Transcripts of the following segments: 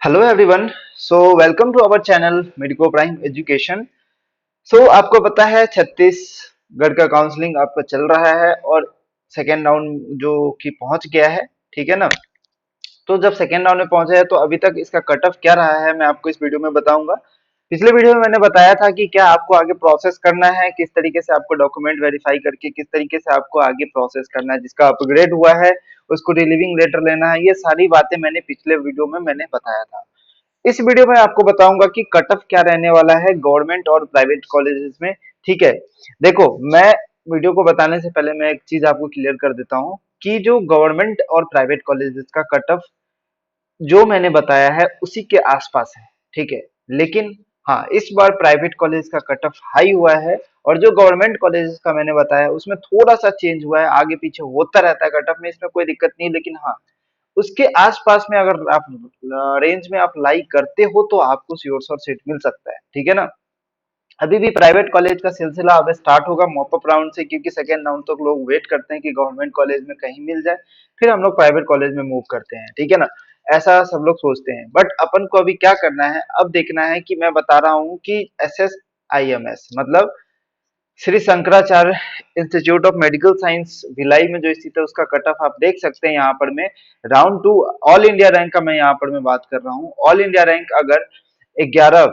Hello everyone. So welcome to our channel medico prime education. आपको पता है छत्तीसगढ़ का काउंसलिंग आपका चल रहा है और सेकेंड राउंड जो कि पहुंच गया है। ठीक है ना। तो जब सेकेंड राउंड में पहुंचा है तो अभी तक इसका कट ऑफ क्या रहा है मैं आपको इस वीडियो में बताऊंगा। पिछले वीडियो में मैंने बताया था कि क्या आपको आगे प्रोसेस करना है, किस तरीके से आपको डॉक्यूमेंट वेरीफाई करके किस तरीके से आपको आगे प्रोसेस करना है, जिसका अपग्रेड हुआ है उसको रिलीविंग लेटर लेना है। ये सारी बातें मैंने पिछले वीडियो में मैंने बताया था। इस वीडियो में आपको बताऊंगा कि कट ऑफ क्या रहने वाला है गवर्नमेंट और प्राइवेट कॉलेजेस में। ठीक है। देखो, मैं वीडियो को बताने से पहले मैं एक चीज आपको क्लियर कर देता हूँ कि जो गवर्नमेंट और प्राइवेट कॉलेजेस का कट ऑफ जो मैंने बताया है उसी के आसपास है। ठीक है। लेकिन हाँ, इस बार प्राइवेट कॉलेज का कट ऑफ हाई हुआ है और जो गवर्नमेंट कॉलेजेस का मैंने बताया उसमें थोड़ा सा चेंज हुआ है। आगे पीछे होता रहता है कट ऑफ में, इसमें कोई दिक्कत नहीं। लेकिन हाँ, उसके आसपास में अगर आप रेंज में आप लाई करते हो तो आपको श्योर श्योर सीट मिल सकता है। ठीक है ना। अभी भी प्राइवेट कॉलेज का सिलसिला अब स्टार्ट होगा मॉप अप राउंड से, क्योंकि सेकेंड राउंड तक लोग वेट करते हैं कि गवर्नमेंट कॉलेज में कहीं मिल जाए, फिर हम लोग प्राइवेट कॉलेज में मूव करते हैं। ठीक है ना। ऐसा सब लोग सोचते हैं, बट अपन को अभी क्या करना है, अब देखना है कि मैं बता रहा हूँ कि SSIMS मतलब Shri Shankaracharya institute of medical science Bhilai में जो स्थित है उसका कट ऑफ आप देख सकते हैं यहाँ पर। मैं round to all India rank का मैं यहाँ पर मैं बात कर रहा हूँ। ऑल इंडिया रैंक अगर 11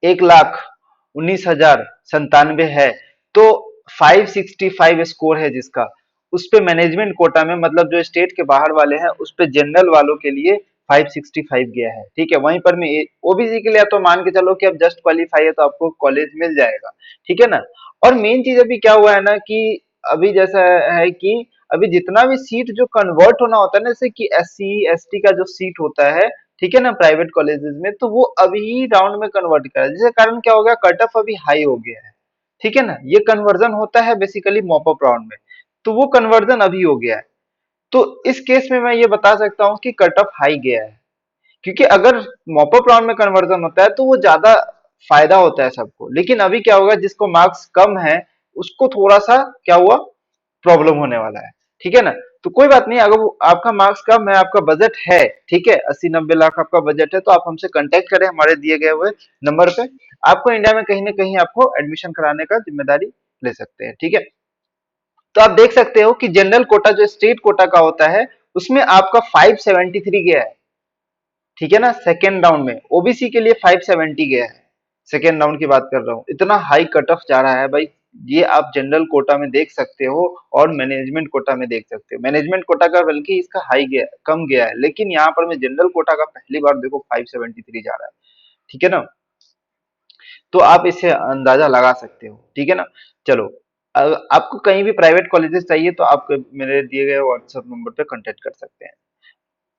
1,19,097 है तो 565 स्कोर है जिसका, उस पे मैनेजमेंट कोटा में मतलब जो स्टेट के बाहर वाले हैं उस पे जनरल वालों के लिए 565 गया है। ठीक है। वहीं पर मैं ओबीसी के लिए तो मान के चलो कि अब जस्ट क्वालिफाई है तो आपको कॉलेज मिल जाएगा। ठीक है ना। और मेन चीज अभी क्या हुआ है ना कि अभी जैसा है कि अभी जितना भी सीट जो कन्वर्ट होना होता है ना, जैसे कि SC ST का जो सीट होता है, ठीक है ना, प्राइवेट कॉलेजेस में, तो वो अभी राउंड में कन्वर्ट करा है, जिसके कारण क्या हो गया, कट ऑफ अभी हाई हो गया है। ठीक है ना। ये कन्वर्जन होता है बेसिकली मॉप अप राउंड में, तो वो कन्वर्जन अभी हो गया है। तो इस केस में मैं ये बता सकता हूँ कि कट ऑफ हाई गया है, क्योंकि अगर मॉप अप राउंड में कन्वर्जन होता है तो वो ज्यादा फायदा होता है सबको। लेकिन अभी क्या होगा, जिसको मार्क्स कम है उसको थोड़ा सा क्या हुआ, प्रॉब्लम होने वाला है। ठीक है ना। तो कोई बात नहीं, अगर आपका मार्क्स कम है, आपका बजट है, ठीक है, 80-90 लाख आपका बजट है, तो आप हमसे कांटेक्ट करें हमारे दिए गए हुए नंबर पे। आपको इंडिया में कहीं ना कहीं आपको एडमिशन कराने का जिम्मेदारी ले सकते हैं। ठीक है। तो आप देख सकते हो कि जनरल कोटा जो स्टेट कोटा का होता है उसमें आपका 573 गया है। ठीक है ना। सेकेंड राउंड में ओबीसी के लिए 570 गया है। सेकेंड राउंड की बात कर रहा हूँ, इतना हाई कट ऑफ जा रहा है भाई। ये आप जनरल कोटा में देख सकते हो और मैनेजमेंट कोटा में देख सकते हो। मैनेजमेंट कोटा का बल्कि इसका हाई गया, कम गया है, लेकिन यहाँ पर मैं जनरल कोटा का पहली बार देखो 573 जा रहा है। ठीक है ना। तो आप इससे अंदाजा लगा सकते हो। ठीक है ना। चलो, आपको कहीं भी प्राइवेट कॉलेजेस चाहिए तो आप मेरे दिए गए व्हाट्सएप नंबर पे कांटेक्ट कर सकते हैं।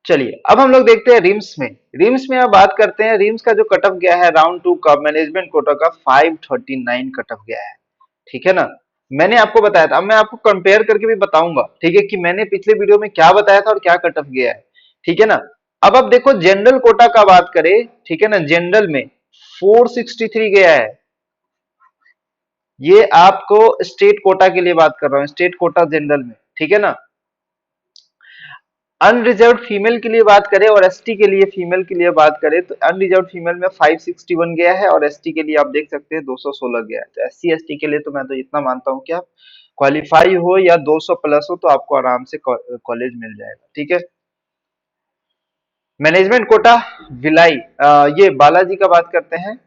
चलिए, अब हम लोग देखते हैं रिम्स में। रिम्स में अब बात करते हैं। रिम्स का जो कट ऑफ गया है राउंड टू का मैनेजमेंट कोटा का 539 कट ऑफ गया है। ठीक है ना। मैंने आपको बताया था, अब मैं आपको कंपेयर करके भी बताऊंगा, ठीक है, कि मैंने पिछले वीडियो में क्या बताया था और क्या कट ऑफ गया है। ठीक है ना। अब आप देखो जनरल कोटा का बात करें, ठीक है ना, जनरल में 463 गया है। ये आपको स्टेट कोटा के लिए बात कर रहा हूँ, स्टेट कोटा जनरल में। ठीक है ना। अनरिजर्व फीमेल के लिए बात करें और एसटी के लिए फीमेल के लिए बात करें तो अनरिजर्व फीमेल में 561 गया है और एसटी के लिए आप देख सकते हैं 216 गया है। तो एससी एसटी के लिए तो मैं तो इतना मानता हूं कि आप क्वालिफाई हो या 200 प्लस हो तो आपको आराम से कॉलेज मिल जाएगा। ठीक है। मैनेजमेंट कोटा भिलाई, ये बालाजी का बात करते हैं।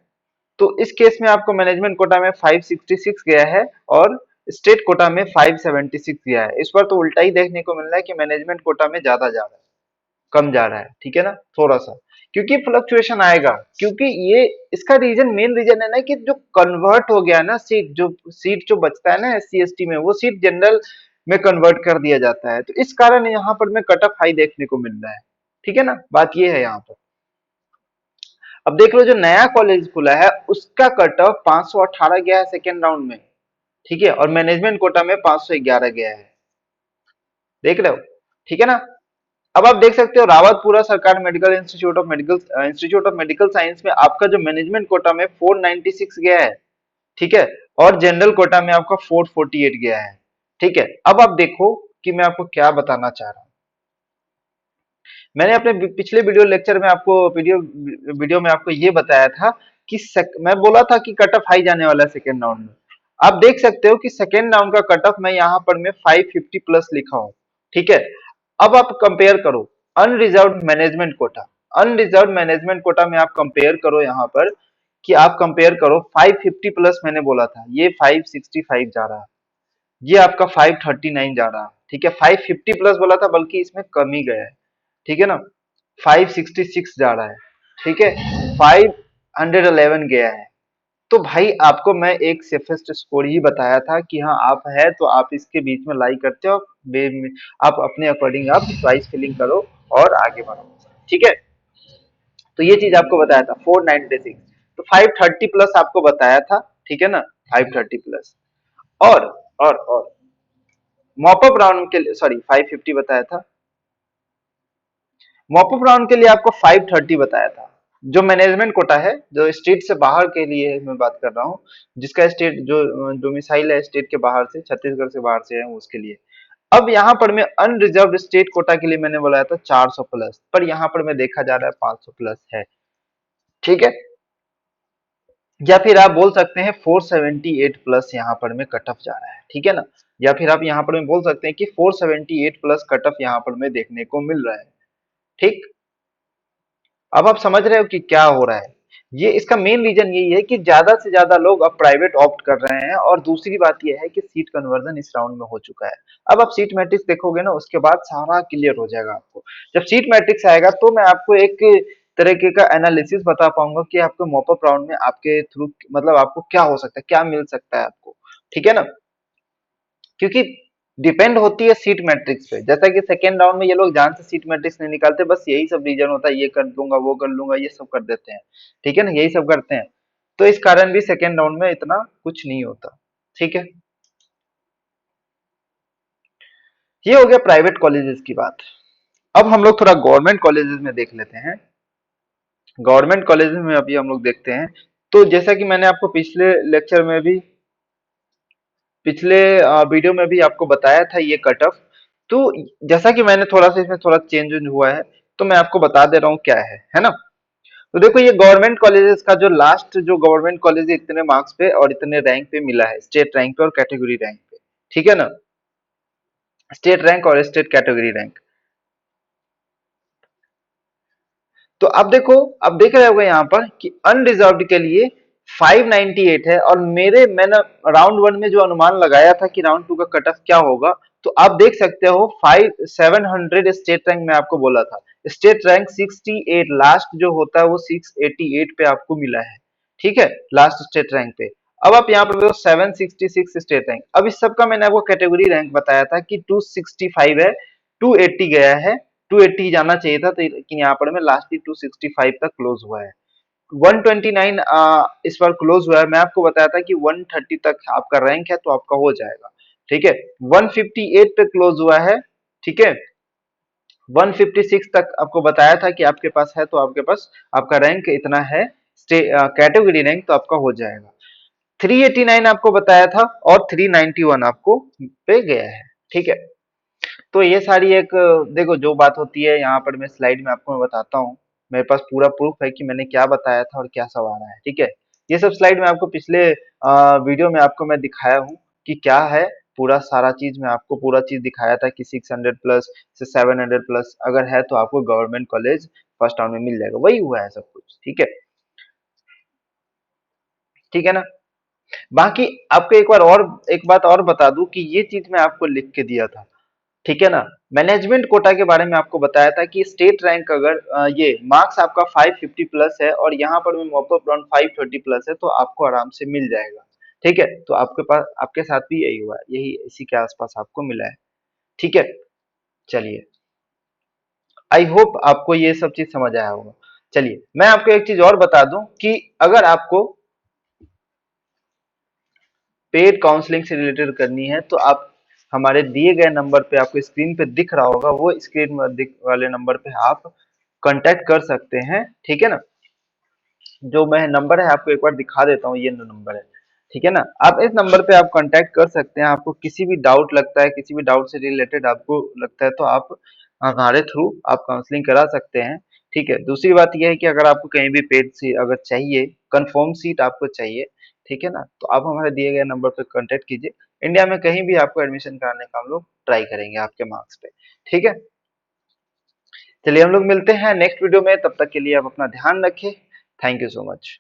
तो इस केस में आपको मैनेजमेंट कोटा में 566 गया है और स्टेट कोटा में 576 गया है। इस बार तो उल्टा ही देखने को मिल रहा है कि मैनेजमेंट कोटा में ज्यादा जा रहा है, कम जा रहा है। ठीक है ना। थोड़ा सा क्योंकि फ्लक्चुएशन आएगा, क्योंकि ये इसका रीजन, मेन रीजन है ना कि जो कन्वर्ट हो गया है ना सीट जो बचता है ना SC ST में, वो सीट जनरल में कन्वर्ट कर दिया जाता है। तो इस कारण यहाँ पर में कट ऑफ हाई देखने को मिल रहा है। ठीक है ना। बात ये है यहाँ पर। अब देख लो, जो नया कॉलेज खुला है उसका कट ऑफ 518 गया है सेकेंड राउंड में। ठीक है। और मैनेजमेंट कोटा में 511 गया है। देख रहे हो। ठीक है ना। अब आप देख सकते हो रावतपुरा सरकार medical institute of medical science में आपका जो मैनेजमेंट कोटा में 496 गया है। ठीक है। और जनरल कोटा में आपका 448 गया है। ठीक है। अब आप देखो कि मैं आपको क्या बताना चाह रहा हूँ। मैंने अपने पिछले वीडियो लेक्चर में आपको वीडियो वीडियो में आपको ये बताया था कि मैं बोला था कि कट ऑफ हाई जाने वाला है सेकेंड राउंड में। आप देख सकते हो कि सेकेंड राउंड का कट ऑफ मैं यहाँ पर मैं 550 प्लस लिखा हूँ, ठीक है। अब आप कंपेयर करो unreserve management quota, unreserve management quota में आप कंपेयर करो यहाँ पर, कि आप कंपेयर करो 550 प्लस मैंने बोला था, ये 565 जा रहा है, ये आपका 539 जा रहा है, ठीक है। 550 प्लस बोला था बल्कि इसमें कम ही गया है, ठीक है ना। 566 जा रहा है, ठीक है। 511 गया है। तो भाई आपको मैं एक सेफेस्ट स्कोर ही बताया था कि हाँ आप है तो आप इसके बीच में लाई करते हो, आप अपने अकॉर्डिंग आप प्राइस फिलिंग करो और आगे बढ़ो, ठीक है। तो ये चीज आपको बताया था 496, तो 530 प्लस आपको बताया था, ठीक है ना। 530 प्लस और और मॉपअप राउंड के लिए सॉरी 550 बताया था, मॉपअप राउंड के लिए आपको 530 बताया था। जो मैनेजमेंट कोटा है, जो स्टेट से बाहर के लिए मैं बात कर रहा हूँ, जिसका स्टेट जो डोमिसाइल है स्टेट के बाहर से, छत्तीसगढ़ से बाहर से है उसके लिए। अब यहाँ पर मैं अनरिजर्व स्टेट कोटा के लिए मैंने बोला था 400 प्लस, पर यहाँ पर मैं देखा जा रहा है 500 प्लस है, ठीक है। या फिर आप बोल सकते हैं 478 प्लस यहाँ पर में कट ऑफ जा रहा है, ठीक है ना। या फिर आप यहाँ पर में बोल सकते हैं कि 478 प्लस कट ऑफ यहाँ पर में देखने को मिल रहा है, ठीक। अब आप समझ रहे हो कि क्या हो रहा है। ये इसका मेन रीजन यही है कि ज्यादा से ज्यादा लोग अब प्राइवेट ऑप्ट कर रहे हैं, और दूसरी बात यह है कि सीट कन्वर्जन इस राउंड में हो चुका है। अब आप सीट मैट्रिक्स देखोगे ना, उसके बाद सारा क्लियर हो जाएगा आपको। जब सीट मैट्रिक्स आएगा तो मैं आपको एक तरीके का एनालिसिस बता पाऊंगा कि आपको मॉपअप राउंड में आपके थ्रू मतलब आपको क्या हो सकता है, क्या मिल सकता है आपको, ठीक है ना। क्योंकि डिपेंड होती है सीट मैट्रिक्स पे। जैसा कि सेकेंड राउंड में ये लोग जान से सीट मैट्रिक्स नहीं निकालते, बस यही सब रीजन होता है, ये कर दूंगा वो कर लूंगा ये सब कर देते हैं, ठीक है ना, यही सब करते हैं। तो इस कारण भी सेकेंड राउंड में इतना कुछ नहीं होता, ठीक है। ये हो गया प्राइवेट कॉलेजेस की बात। अब हम लोग थोड़ा गवर्नमेंट कॉलेजेस में देख लेते हैं। गवर्नमेंट कॉलेजेस में अभी हम लोग देखते हैं। तो जैसा कि मैंने आपको पिछले लेक्चर में भी, पिछले वीडियो में भी आपको बताया था ये कट ऑफ। तो जैसा कि मैंने थोड़ा सा इसमें थोड़ा चेंज हुआ है, तो मैं आपको बता दे रहा हूँ क्या है ना। तो देखो ये गवर्नमेंट कॉलेजेस का जो लास्ट जो गवर्नमेंट कॉलेज इतने मार्क्स पे और इतने रैंक पे मिला है, स्टेट रैंक पे और कैटेगरी रैंक पे, ठीक है ना। स्टेट रैंक और स्टेट कैटेगरी रैंक। तो अब देखो, अब देख रहे होगे यहाँ पर कि अनरिजर्व्ड के लिए 598 है, और मैंने राउंड वन में जो अनुमान लगाया था कि राउंड टू का कट ऑफ क्या होगा, तो आप देख सकते हो 700 स्टेट रैंक में आपको बोला था। स्टेट रैंक 68 लास्ट जो होता है वो 688 पे आपको मिला है, ठीक है, लास्ट स्टेट रैंक पे। अब आप यहाँ पर देखो 766 स्टेट रैंक। अब इस सब का मैंने आपको कैटेगरी रैंक बताया था कि 265 है, 280 गया है, 280 ही जाना चाहिए था, तो लेकिन यहाँ पर मैं लास्ट 265 तक क्लोज हुआ है। 129 इस बार क्लोज हुआ है। मैं आपको बताया था कि 130 तक आपका रैंक है तो आपका हो जाएगा, ठीक है। 158 पे क्लोज हुआ है, ठीक है। 156 तक आपको बताया था कि आपके पास है तो आपके पास आपका रैंक इतना है, कैटेगरी रैंक, तो आपका हो जाएगा। 389 आपको बताया था और 391 आपको पे गया है, ठीक है। तो ये सारी एक देखो जो बात होती है यहाँ पर मैं स्लाइड में आपको मैं बताता हूँ। मेरे पास पूरा प्रूफ है कि मैंने क्या बताया था और क्या सब आ रहा है, ठीक है। ये सब स्लाइड में आपको पिछले वीडियो में आपको मैं दिखाया हूँ कि क्या है, पूरा सारा चीज मैं आपको पूरा चीज दिखाया था कि 600 प्लस से 700 प्लस अगर है तो आपको गवर्नमेंट कॉलेज फर्स्ट राउंड में मिल जाएगा, वही हुआ है सब कुछ, ठीक है। ठीक है ना। बाकी आपको एक बात और बता दूं कि ये चीज मैं आपको लिख के दिया था, ठीक है ना। मैनेजमेंट कोटा के बारे में आपको बताया था कि स्टेट रैंक अगर ये मार्क्स आपका 550 प्लस है और यहाँ पर भी मॉपअप राउंड 530 प्लस है तो आपको आराम से मिल जाएगा, ठीक है। तो आपके पास आपके साथ भी यही हुआ है, यही इसी के आसपास आपको मिला है, ठीक है। चलिए, आई होप आपको ये सब चीज समझ आया होगा। चलिए मैं आपको एक चीज और बता दूं कि अगर आपको पेड काउंसलिंग से रिलेटेड करनी है तो आप हमारे दिए गए नंबर पे, आपको स्क्रीन पे दिख रहा होगा, वो स्क्रीन में दिख वाले नंबर पे आप कांटेक्ट कर सकते हैं, ठीक है ना। जो मैं नंबर है आपको एक बार दिखा देता हूँ, ये नंबर है, ठीक है ना। आप इस नंबर पे आप कांटेक्ट कर सकते हैं। आपको किसी भी डाउट लगता है, किसी भी डाउट से रिलेटेड आपको लगता है तो आप हमारे थ्रू आप काउंसलिंग करा सकते हैं। ठीक है, दूसरी बात यह है कि अगर आपको कहीं भी पेड सीट अगर चाहिए, कंफर्म सीट आपको चाहिए, ठीक है ना, तो आप हमारे दिए गए नंबर पर कांटेक्ट कीजिए। इंडिया में कहीं भी आपको एडमिशन कराने का हम लोग ट्राई करेंगे आपके मार्क्स पे। ठीक है, चलिए हम लोग मिलते हैं नेक्स्ट वीडियो में, तब तक के लिए आप अपना ध्यान रखिए। Thank you so much.